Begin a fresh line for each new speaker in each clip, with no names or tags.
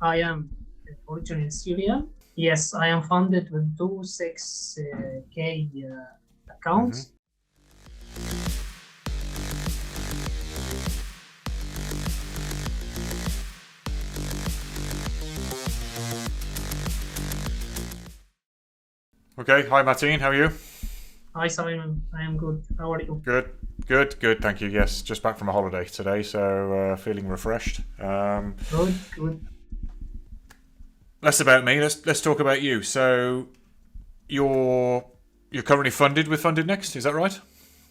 I am originally Syrian. Yes, I am funded with two 6K accounts.
Okay, hi Mateen, how are you?
Hi Simon, I am good. How are you?
Good, thank you. Yes, just back from a holiday today, so feeling refreshed.
Good.
Less about me. Let's talk about you. So you're currently funded with FundedNext, is that right?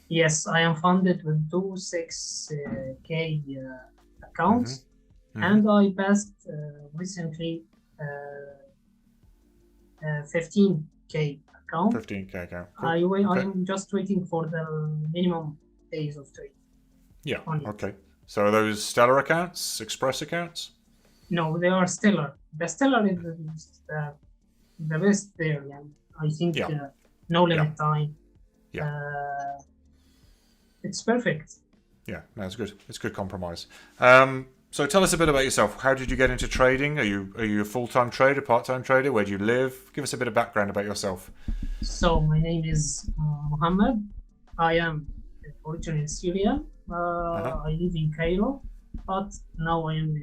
Yes, I am funded with two 6K accounts, and I passed recently 15K account.
15K account. Cool.
I am just waiting for the minimum days of trade.
Yeah. Okay. So are those Stellar accounts, Express accounts?
No, they are Stellar. The Stellar is the best there. Yeah. I think no limit time.
Yeah.
It's perfect.
Yeah, no, it's good. It's good compromise. So tell us a bit about yourself. How did you get into trading? Are you a full-time trader, part-time trader? Where do you live? Give us a bit of background about yourself.
So my name is Mohammed. I am originally Syrian. I live in Cairo, but now I am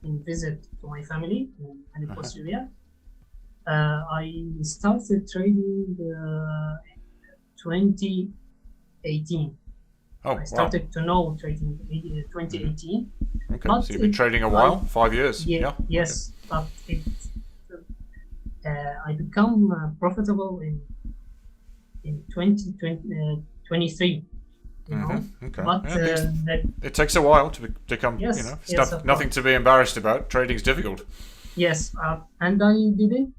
in visit to my family in Aleppo, Syria. I started trading in 2018. I started to know trading in 2018.
Okay, but so you've been trading a while, 5 years.
Yeah. Yes, but I become profitable in 2023. You know?
Okay.
But
it takes a while to become.
Yes,
it's nothing to be embarrassed about. Trading's difficult.
Yes, and I didn't.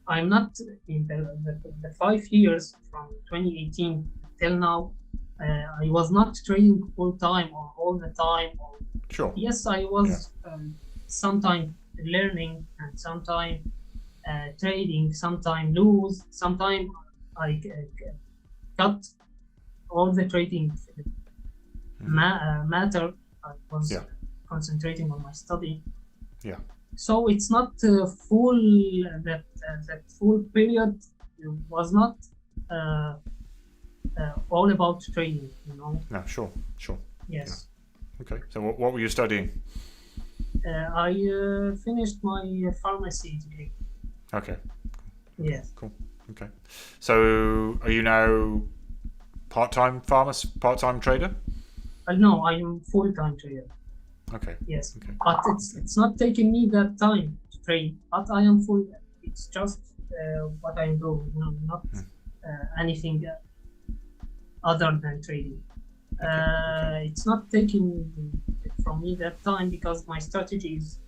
I'm not in the 5 years from 2018 till now. I was not trading full time or all the time.
Sure.
Yes, I was sometimes learning and sometimes trading, sometimes lose, sometimes I cut all the trading matter. I was concentrating on my study.
Yeah.
So it's not full. That full period was not all about trading. You know.
No, sure.
Yes.
Yeah. Okay. So what were you studying?
I finished my pharmacy degree.
Okay.
Yes.
Cool. Okay. So are you now part-time part-time trader?
No, I am full-time trader.
Okay.
Yes.
Okay.
But it's not taking me that time to trade. But I am full. It's just what I'm doing. Not anything other than trading. Okay. It's not taking from me that time because my strategy is.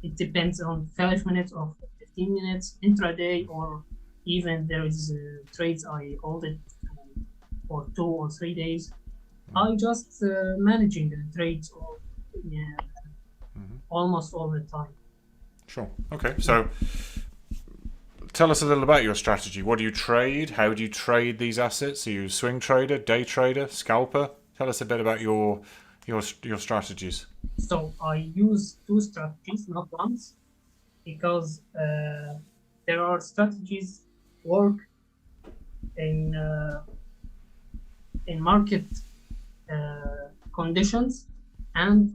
It depends on 5 minutes or 15 minutes intraday, or even there is trades I hold it for 2 or 3 days. I just managing the trades almost all the time.
Sure. Okay. So tell us a little about your strategy. What do you trade? How do you trade these assets? Are you a swing trader, day trader, scalper? Tell us a bit about your strategies.
So I use 2 strategies, not once, because there are strategies work in market conditions, and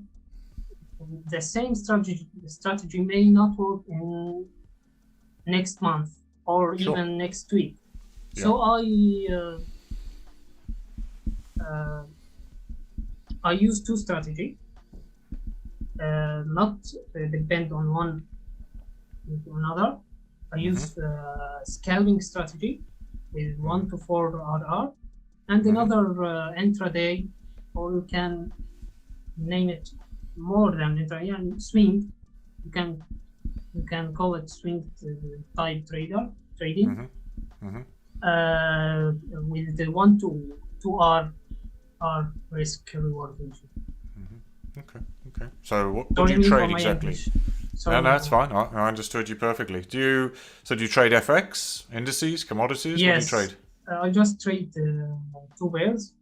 the same strategy may not work in next month or even next week. Yeah. So I use 2 strategies, not depend on one to another. I use scalping strategy with 1 to 4 RR, and another intraday, or you can name it more than intraday, swing. You can call it swing type trading. With the 1 to 2 R risk reward ratio.
Okay. So what do you trade exactly? No, that's fine. I understood you perfectly. Do you trade FX, indices, commodities?
Yes.
What do you trade?
I just trade 2 pairs,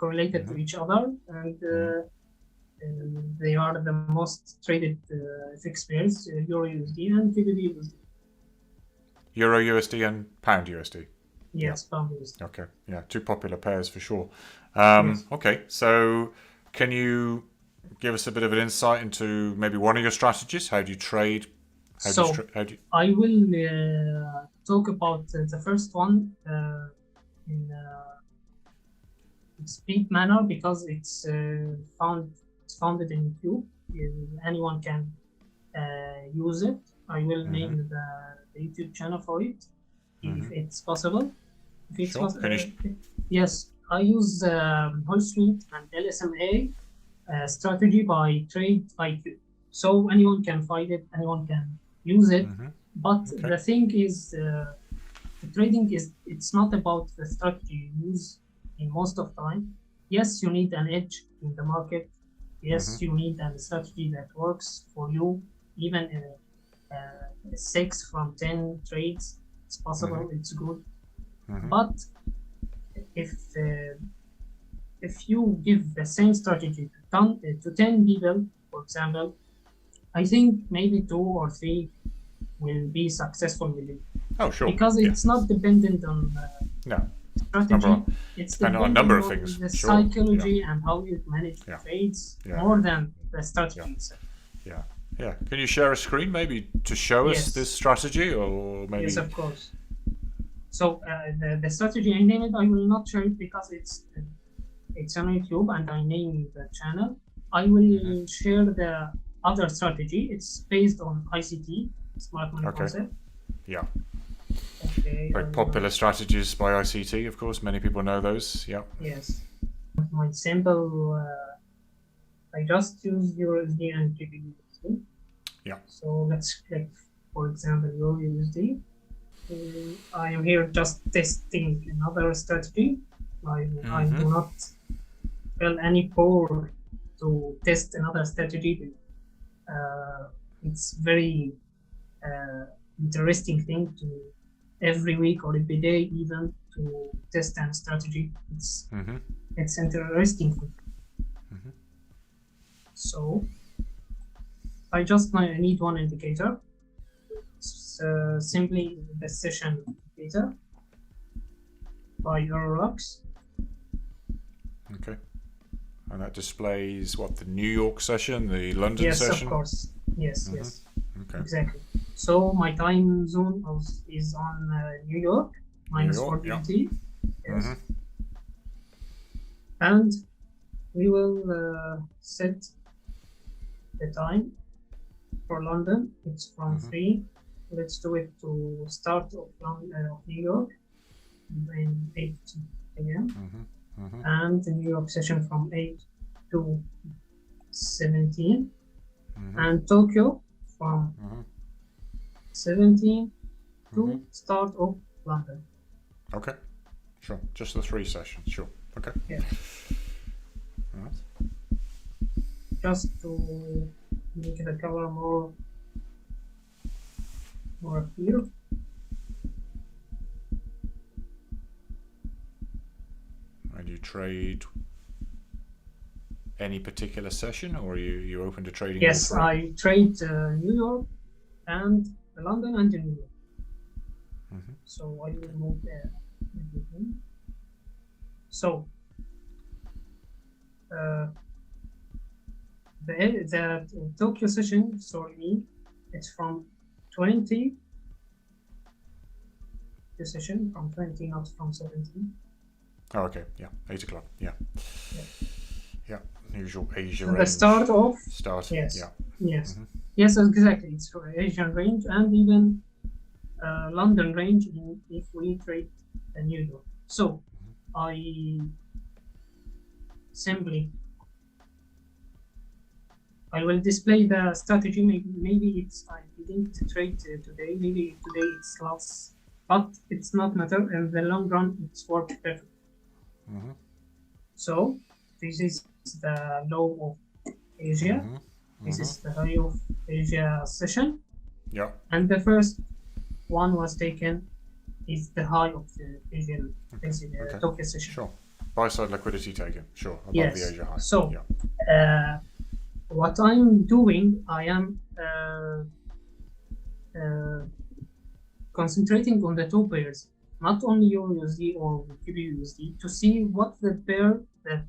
correlated to each other, and they are the most traded FX pairs, EURUSD and GBPUSD.
EURUSD and pound USD.
Yes, pound USD.
Okay, yeah, two popular pairs for sure.
Yes.
Okay, so can you give us a bit of an insight into maybe one of your strategies? How do you trade?
I will talk about the first one in speed manner, because it's founded in YouTube. Anyone can use it. I will name the YouTube channel for it, if it's possible. If it's
Sure.
Yes, I use Whole Street and LSMA strategy by Trade IQ. So anyone can find it, anyone can use it. But the thing is, the trading it's not about the strategy you use in most of time. Yes, you need an edge in the market. Yes, you need a strategy that works for you. Even 6 from 10 trades, it's possible, it's good. But if you give the same strategy to 10 people, for example, I think maybe 2 or 3 will be successful with it.
Oh, sure.
Because it's not dependent on strategy. It's dependent
on a number of
on
things.
the
Sure.
psychology and how you manage the trades more than the strategy itself.
Yeah. Can you share a screen maybe to show us this strategy, or maybe?
Yes, of course. So the strategy I name it, I will not share it because it's on YouTube and I name the channel. I will share the other strategy. It's based on ICT, Smart Money Concept.
Yeah.
Okay.
Very popular strategies by ICT, of course. Many people know those. Yeah.
Yes. My sample, I just use EURUSD and GBPUSD.
Yeah.
So let's click, for example, EURUSD. I am here just testing another strategy. I do not feel any pull to test another strategy. It's very interesting thing to every week or every day even to test a strategy. It's interesting. So I just need one indicator. It's simply the session indicator by EURUSD.
Okay. And that displays what, the New York session, the London session?
Yes, of course. Yes.
Okay.
Exactly. So my time zone is on New York, -4 GMT. Yes. And we will set the time for London. It's from 3. Let's do it to start of New York, in 8 a.m. And the New York session from 8 to 17. And Tokyo from 17 to start of London.
Okay, sure. Just the 3 sessions, sure. Okay.
Yeah.
All right.
Just to make the color more clear.
And you trade any particular session, or are you open to trading?
Yes, I trade New York and London and New York. So I will move everything. So the Tokyo session, it's from 20. The session from 20, not from 17.
Oh, okay. Yeah, 8 o'clock. Yeah. Usual Asia
range.
The
start of.
Yes. Yeah.
Yes. Yes, exactly. It's for Asian range and even London range if we trade the New York. So I will display the strategy. Maybe it's I didn't trade today. Maybe today it's loss, but it's not matter. In the long run, it's worked perfect. So this is the low of Asia. This is the high of Asia session.
Yeah.
And the first one was taken is the high of the Asian Tokyo session.
Sure. Buy side liquidity taken, sure, above
Yes.
the Asia high.
So,
yeah.
What I'm doing, I am concentrating on the two pairs, not only EURUSD or GBPUSD, to see what the pair that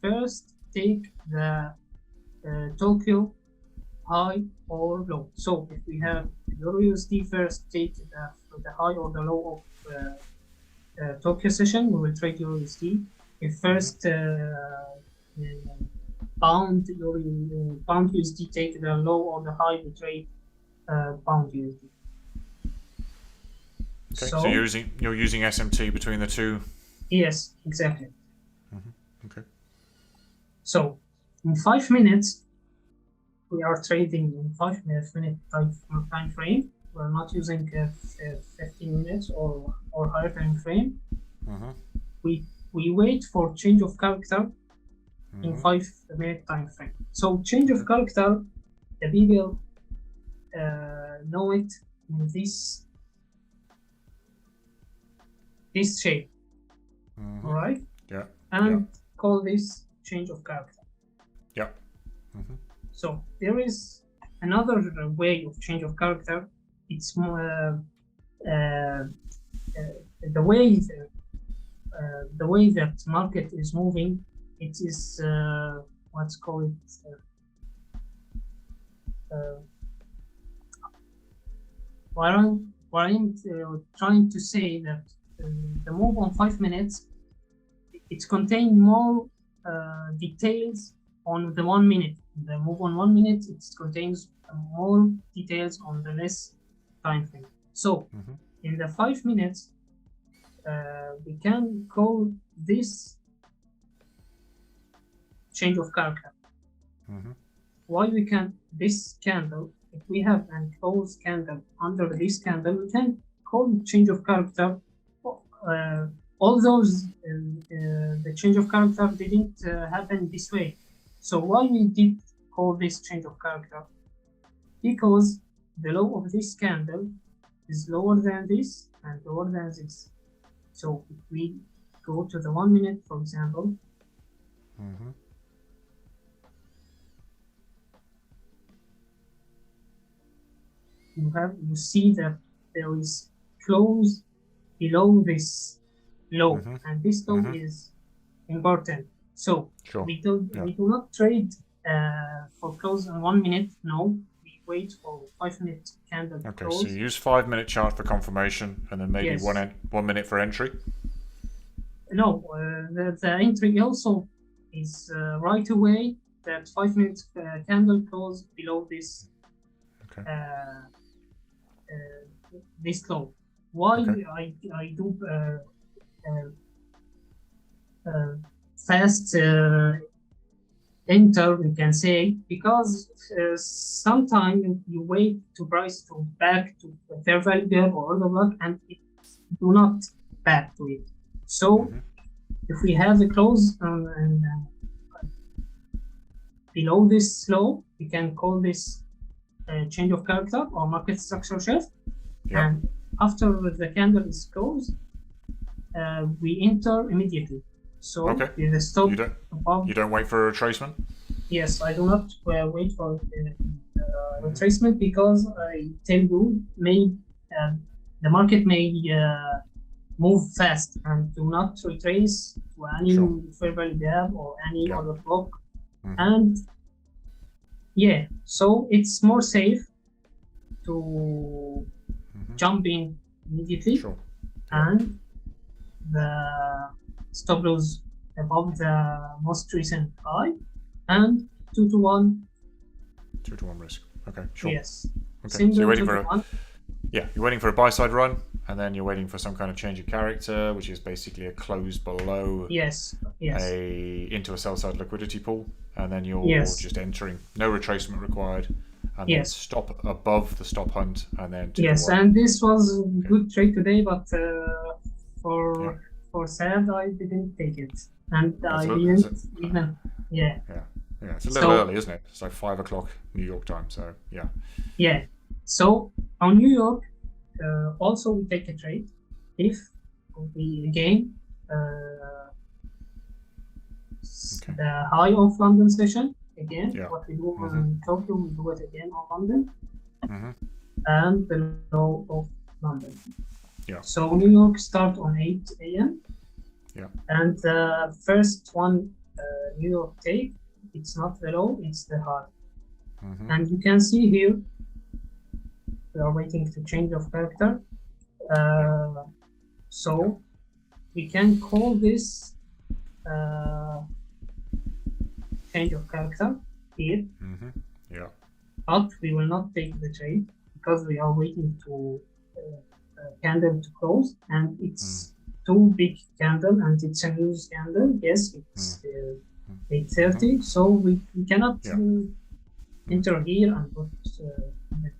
first take the Tokyo high or low. So if we have EURUSD first take the high or the low of Tokyo session, we will trade EURUSD. If first pound USD take the low or the high, we trade pound USD.
Okay, so you're using SMT between the two?
Yes, exactly.
Okay.
So in 5 minutes, we are trading in 5 minute time frame. We're not using 15 minutes or higher time frame. We wait for change of character in 5 minute time frame. So change of character, the people know it in this shape, all right?
Yeah.
And call this change of character.
Yeah.
So there is another way of change of character. It's more the way that market is moving. It is what's called what I'm trying to say that the move on 5 minutes, it contains more details on the 1 minute. The move on 1 minute, it contains more details on the less time frame. So in the 5 minutes, we can call this change of character. Why we can this candle? If we have an closed candle under this candle, we can call change of character. Although the change of character didn't happen this way. So why we did call this change of character? Because the low of this candle is lower than this and lower than this. So if we go to the 1 minute, for example, you see that there is close below this low, and this low is important. So we do not trade for close in 1 minute. No, we wait for 5 minute candle.
Okay,
close.
so you use 5 minute chart for confirmation, and then maybe
Yes.
1 minute for entry.
No, the entry also is right away that 5 minute candle close below this. This low. Why I do fast enter, we can say, because sometimes you wait to price to back to fair value gap or order block, and it do not back to it. So if we have a close and below this low, we can call this change of character or market structure shift. And after the candle is closed, we enter immediately. So the stop above.
You don't wait for a retracement?
Yes, I do not wait for retracement, because I tell you, the market may move fast and do not retrace to any fair value gap or any other block. And so it's more safe to jump in immediately, and the stop loss above the most recent high, and 2 to 1.
2 to 1 risk. Okay, sure.
Yes.
Okay. So you're waiting for you're waiting for a buy side run, and then you're waiting for some kind of change of character, which is basically a close below into a sell side liquidity pool, and then you're just entering, no retracement required, and then stop above the stop hunt, and then
and this was a good trade today, but for sad I didn't take it, and I didn't even
it's a little early, isn't it? It's like 5 o'clock New York time, so
so on New York also we take a trade if we again
Okay.
the high of London session again.
Yeah.
What we do on Tokyo, we do it again on London, and the low of London.
Yeah.
So New York start on 8 a.m.
Yeah.
And the first one New York take, it's not the low, it's the high. And you can see here, we are waiting to change of character. So we can call this change of character here.
Yeah.
But we will not take the trade because we are waiting to candle to close, and it's too big candle and it's a news candle. Yes, it's 8:30, so we cannot enter here and put.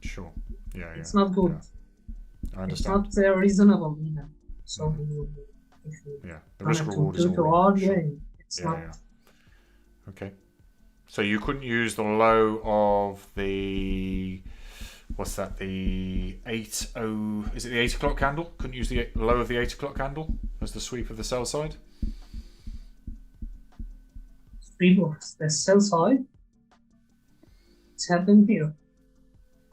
Sure. Yeah.
It's not good.
Yeah. I understand.
It's not reasonable even. So we will.
The risk reward is all.
It's not.
Okay. So you couldn't use the low of the, what's that, the 8:00, is it the 8 o'clock candle? Couldn't use the low of the 8 o'clock candle as the sweep of the sell side?
Sweep of the sell side? It's happened here.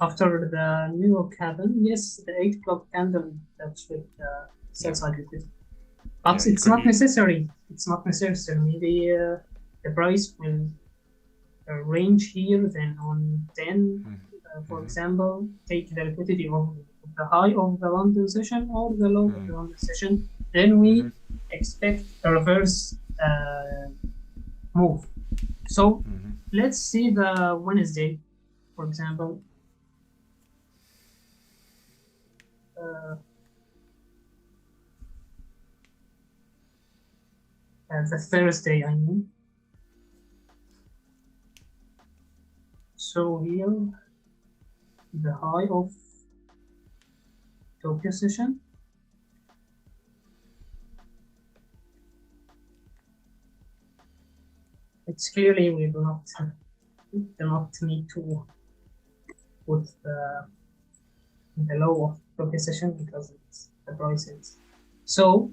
After the New York happened, yes, the 8 o'clock candle, that's with the sell side with it. But it's not necessary. It's not necessary. Maybe the price will range here, then on 10, for example, take the liquidity of the high of the London session or the low of the London session. Then we expect a reverse move. So let's see the Wednesday, for example. The Thursday, I mean. So here, the high of Tokyo session. It's clearly we do not need to put the low of Tokyo session because it's the price is. So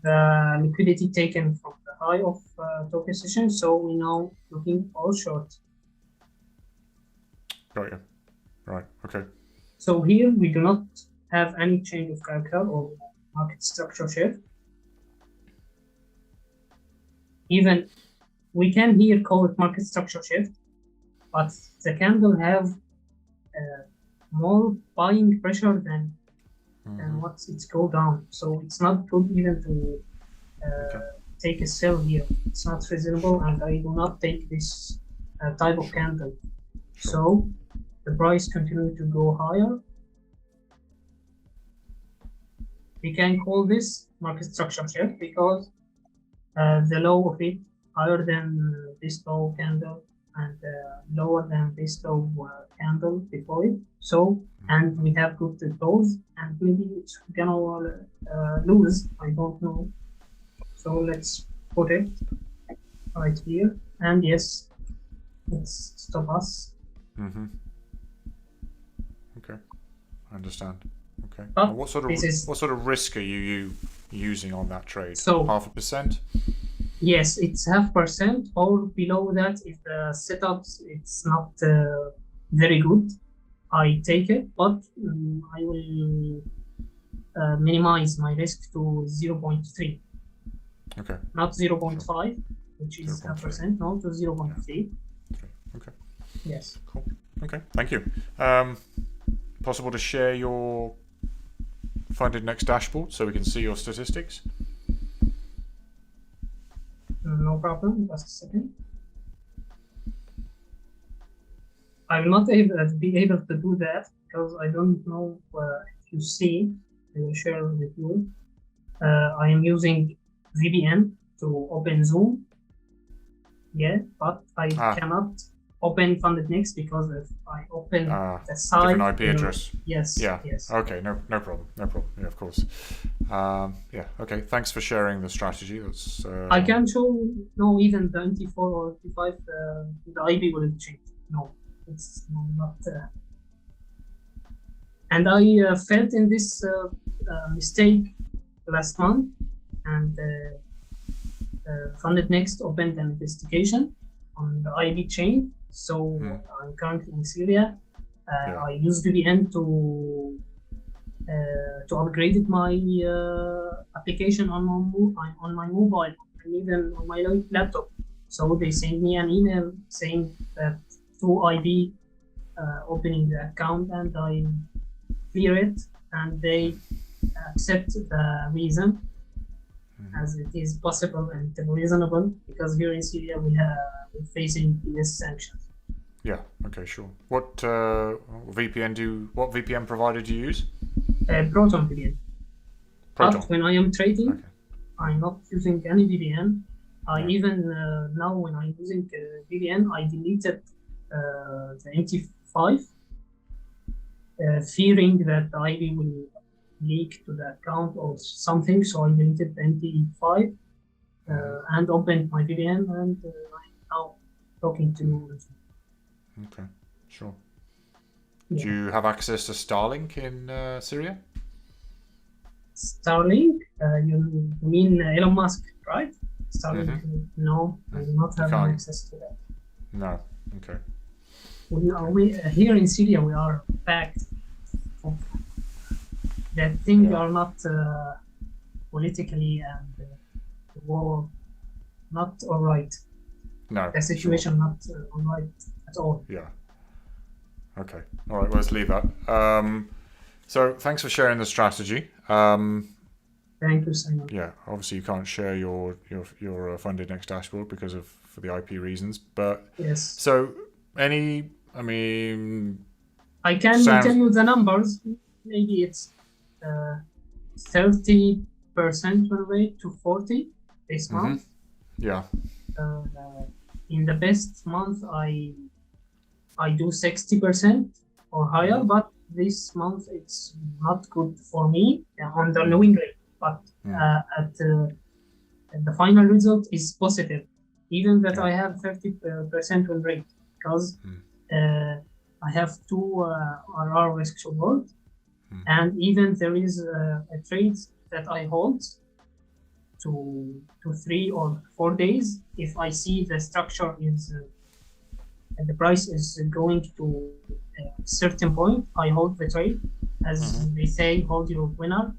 the liquidity taken from the high of Tokyo session, so we now looking for short.
Got you. Right. Okay.
So here we do not have any change of character or market structure shift. Even we can here call it market structure shift, but the candle have more buying pressure than what it's go down. So it's not good even to take a sell here. It's not reasonable, and I do not take this type of candle. So the price continue to go higher. We can call this market structure shift because the low of it higher than this low candle and lower than this low candle before it. So, and we have good close, and maybe it's gonna lose. I don't know. So let's put it right here, and yes, let's stop us.
Okay, I understand. Okay. What sort of risk are you using on that trade?
So
0.5%.
Yes, it's 0.5% or below that. If the setups it's not very good, I take it, but I will minimize my risk to 0.3.
Okay.
Not 0.5, which is 0.5%. No, to 0.3.
Okay.
Yes.
Cool. Okay. Thank you. Possible to share your FundedNext dashboard so we can see your statistics?
No problem. Just a second. I will not be able to do that because I don't know if you see. I will share with you. I am using VPN to open Zoom. Yeah, but I cannot open FundedNext because if I open the site,
different IP address.
Yes.
Yeah.
Yes.
Okay. No problem. Yeah, of course. Yeah. Okay. Thanks for sharing the strategy. That's.
I can show even the 24 or 25. The IP will change. No, it's not. And I felt in this mistake last month, and FundedNext opened an investigation on the IB chain. So I'm currently in Syria. I use VPN to upgrade my application on my mobile and even on my laptop. So they sent me an email saying that through IB opening the account, and I clear it, and they accept the reason as it is possible and reasonable, because here in Syria we're facing US sanctions.
Yeah. Okay. Sure. What What VPN provider do you use?
Proton VPN.
Proton.
But when I am trading, I'm not using any VPN. Even now, when I'm using VPN, I deleted the MT5, fearing that the IB will leak to the account or something. So I deleted the MT5 and opened my VPN, and I'm now talking to you.
Okay, sure. Yeah. Do you have access to Starlink in Syria?
Starlink? You mean Elon Musk, right? Starlink? No, I do not have access to that.
No. Okay.
We here in Syria we are packed. That things are not politically and war not all right.
No.
The situation not all right at all.
Yeah. Okay. All right. Well, let's leave that. So thanks for sharing the strategy.
Thank you, Simon.
Yeah. Obviously, you can't share your FundedNext dashboard for the IP reasons. But
yes.
So I
can tell you the numbers. Maybe it's 30% rate to 40 this month.
Yeah.
In the best month, I do 60% or higher, but this month it's not good for me unknowingly. But at the final result is positive, even that I have 30% win rate, because I have 2 RR risks reward, and even there is a trade that I hold to 3 or 4 days. If I see the structure is and the price is going to a certain point, I hold the trade. As they say, hold your winner.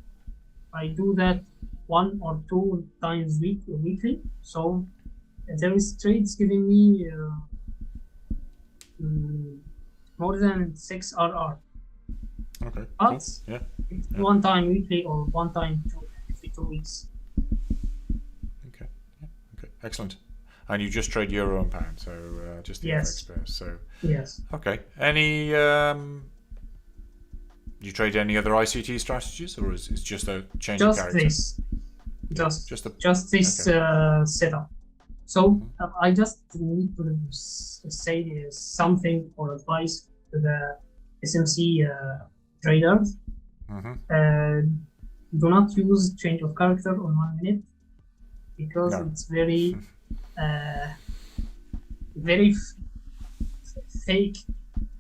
I do that 1 or 2 times weekly. So there is trades giving me more than 6 RR.
Okay.
But
cool.
it's 1 time weekly or 1 time every 2 weeks.
Okay. Okay. Excellent. And you just trade euro and pound, so just the FX pairs. So
yes.
Okay. Any? Do you trade any other ICT strategies, or is it just a change of character?
Just this setup. So I just need to say something or advice to the SMC traders. Do not use change of character on 1 minute, because it's very very fake.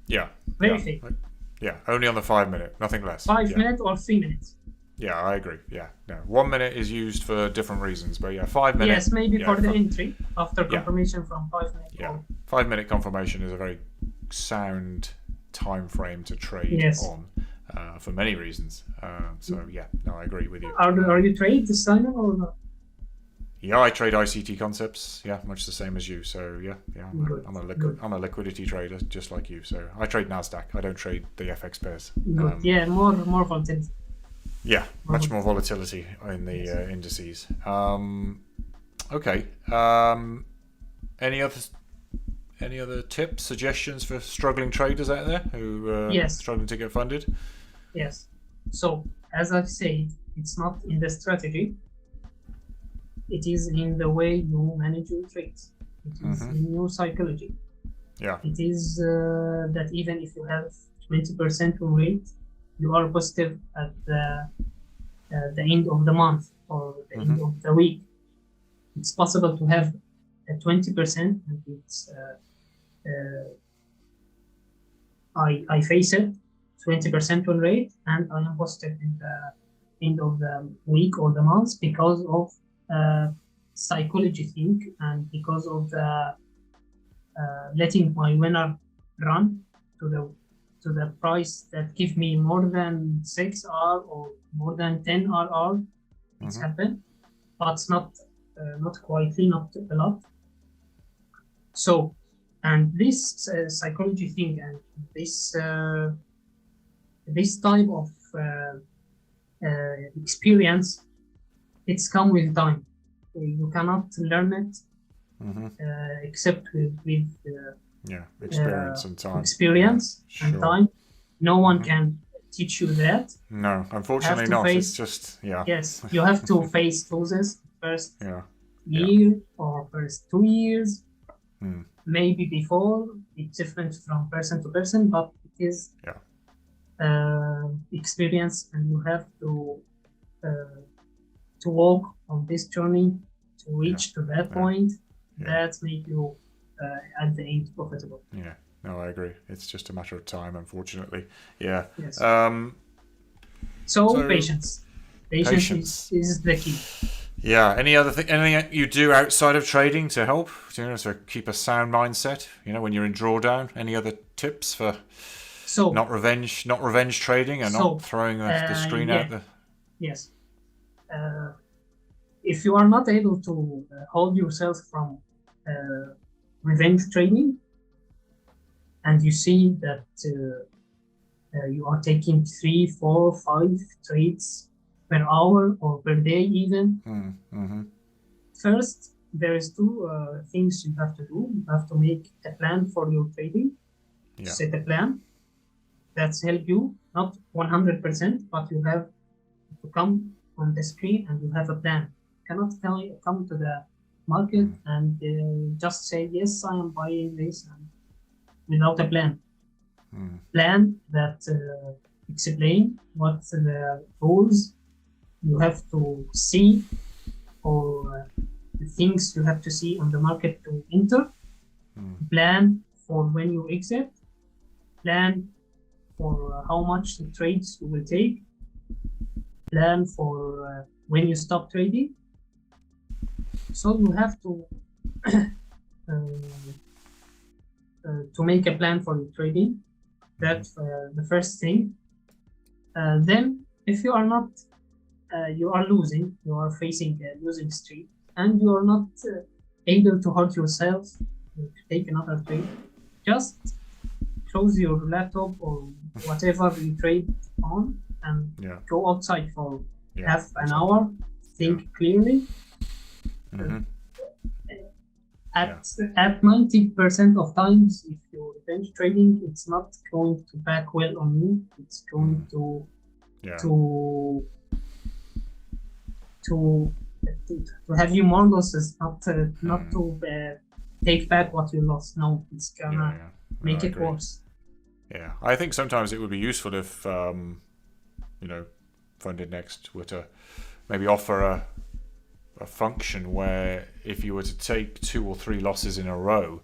Yeah.
Very fake.
Yeah, only on the 5 minute, nothing less.
5 minutes or 3 minutes.
Yeah, I agree. Yeah, no, 1 minute is used for different reasons, but 5 minutes.
Yes, maybe for the entry after confirmation from 5 minutes.
Yeah, 5 minute confirmation is a very sound time frame to trade on for many reasons. So I agree with you.
Are you trade this time or not?
Yeah, I trade ICT concepts. Yeah, much the same as you. So I'm a liquidity trader, just like you. So I trade Nasdaq. I don't trade the FX pairs.
More volatility.
Yeah, much more volatility in the indices. Okay. Any other tips, suggestions for struggling traders out there who are struggling to get funded?
Yes. So as I've said, it's not in the strategy. It is in the way you manage your trades. It is in your psychology.
Yeah.
It is that even if you have 20% win rate, you are positive at the end of the month or the end of the week. It's possible to have a 20%, and it's I face it 20% win rate, and I am positive in the end of the week or the month because of psychology thing, and because of the letting my winner run to the price that give me more than 6R or more than 10RR, it's happened, but not quietly, not a lot. So, and this psychology thing and this type of experience, it's come with time. You cannot learn it except with
experience and time.
Experience and time. No one can teach you that.
No, unfortunately not. It's just
Yes, you have to face losses first year or first 2 years. Maybe before. It's different from person to person, but it is experience, and you have to walk on this journey to reach to that point. That make you at the end profitable.
Yeah, no, I agree. It's just a matter of time, unfortunately. Yeah.
Yes. So patience. Patience is the key.
Yeah. Anything you do outside of trading to help, to keep a sound mindset? When you're in drawdown. Any other tips for not revenge trading and not throwing the screen out there?
Yes. If you are not able to hold yourself from revenge trading, and you see that you are taking 3, 4, 5 trades per hour or per day even, first there is 2 things you have to do. You have to make a plan for your trading. Set a plan that's help you, not 100%, but you have to come on the screen and you have a plan. You cannot come to the market and just say, yes, I am buying this, and without a plan. Plan that explain what the rules you have to see, or the things you have to see on the market to enter. Plan for when you exit. Plan for how much the trades you will take. Plan for when you stop trading. So you have to make a plan for your trading. That's the first thing. Then, if you are not, you are losing, you are facing a losing streak, and you are not able to hold yourself to take another trade, just close your laptop or whatever you trade on and go outside for half an hour, think clearly. At 90% of times, if you're revenge trading, it's not going to back well on you. It's going to have you more losses, not to take back what you lost. No, it's gonna make it worse.
Yeah, I think sometimes it would be useful if FundedNext were to maybe offer a function where if you were to take 2 or 3 losses in a row,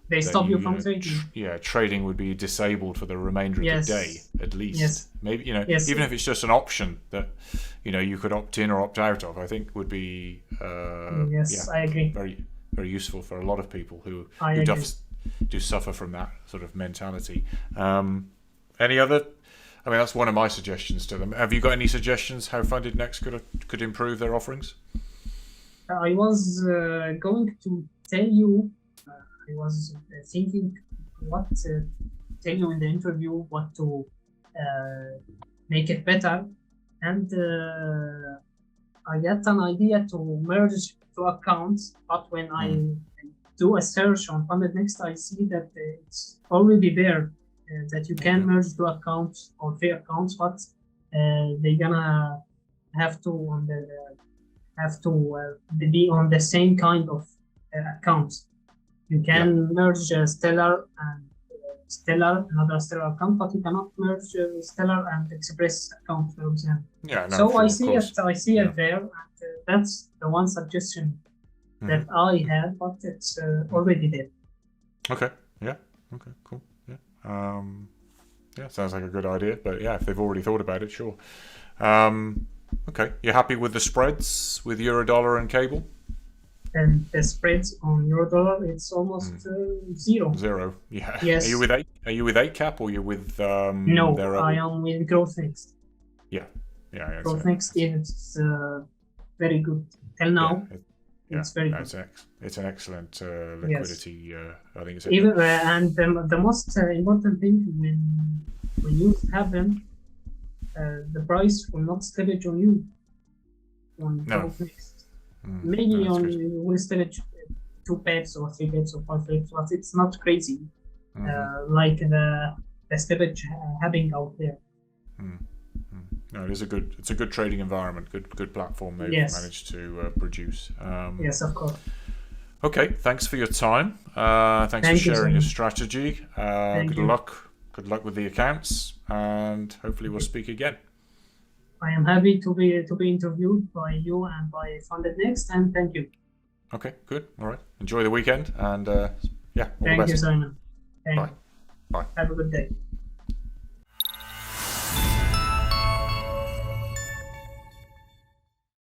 they stop you from trading.
Trading would be disabled for the remainder of the day, at least. Maybe even if it's just an option that you could opt in or opt out of, I think would be
I agree.
Very, very useful for a lot of people who do suffer from that sort of mentality. Any other? I mean, that's one of my suggestions to them. Have you got any suggestions how FundedNext could improve their offerings?
I was going to tell you. I was thinking what to tell you in the interview, what to make it better, and I got an idea to merge 2 accounts. But when I do a search on FundedNext, I see that it's already there that you can merge 2 accounts or 3 accounts, but they're gonna have to be on the same kind of accounts. You can merge Stellar and another Stellar account, but you cannot merge Stellar and Express account, for example. I see it there, and that's the one suggestion that I had, but it's already there.
Okay. Yeah. Okay. Cool. Yeah. Sounds like a good idea, but if they've already thought about it, sure. Okay. You're happy with the spreads with Eurodollar and cable?
and the spreads on euro-dollar, it's almost zero.
Zero. Yeah.
Yes.
Are you with 8cap or are you with
No,
their
I
other?
am with GrowthNext.
Yeah. Yeah.
GrowthNext is very good till now. It's very good.
It's an excellent liquidity. I think it's
even and the most important thing when you have them, the price will not slippage on you. On GrowthNext. Maybe you will slippage 2 pips or 3 pips or 5 pips, but it's not crazy like the slippage happening out there.
No, it's a good trading environment, good platform they've managed to produce.
Yes, of course.
Okay, thanks for your time. Thanks for sharing your strategy. Good luck with the accounts, and hopefully we'll speak again.
I am happy to be interviewed by you and by FundedNext, and thank you.
Okay, good. All right. Enjoy the weekend, and all
thank
the best.
you, Simon.
Bye.
Have a good day.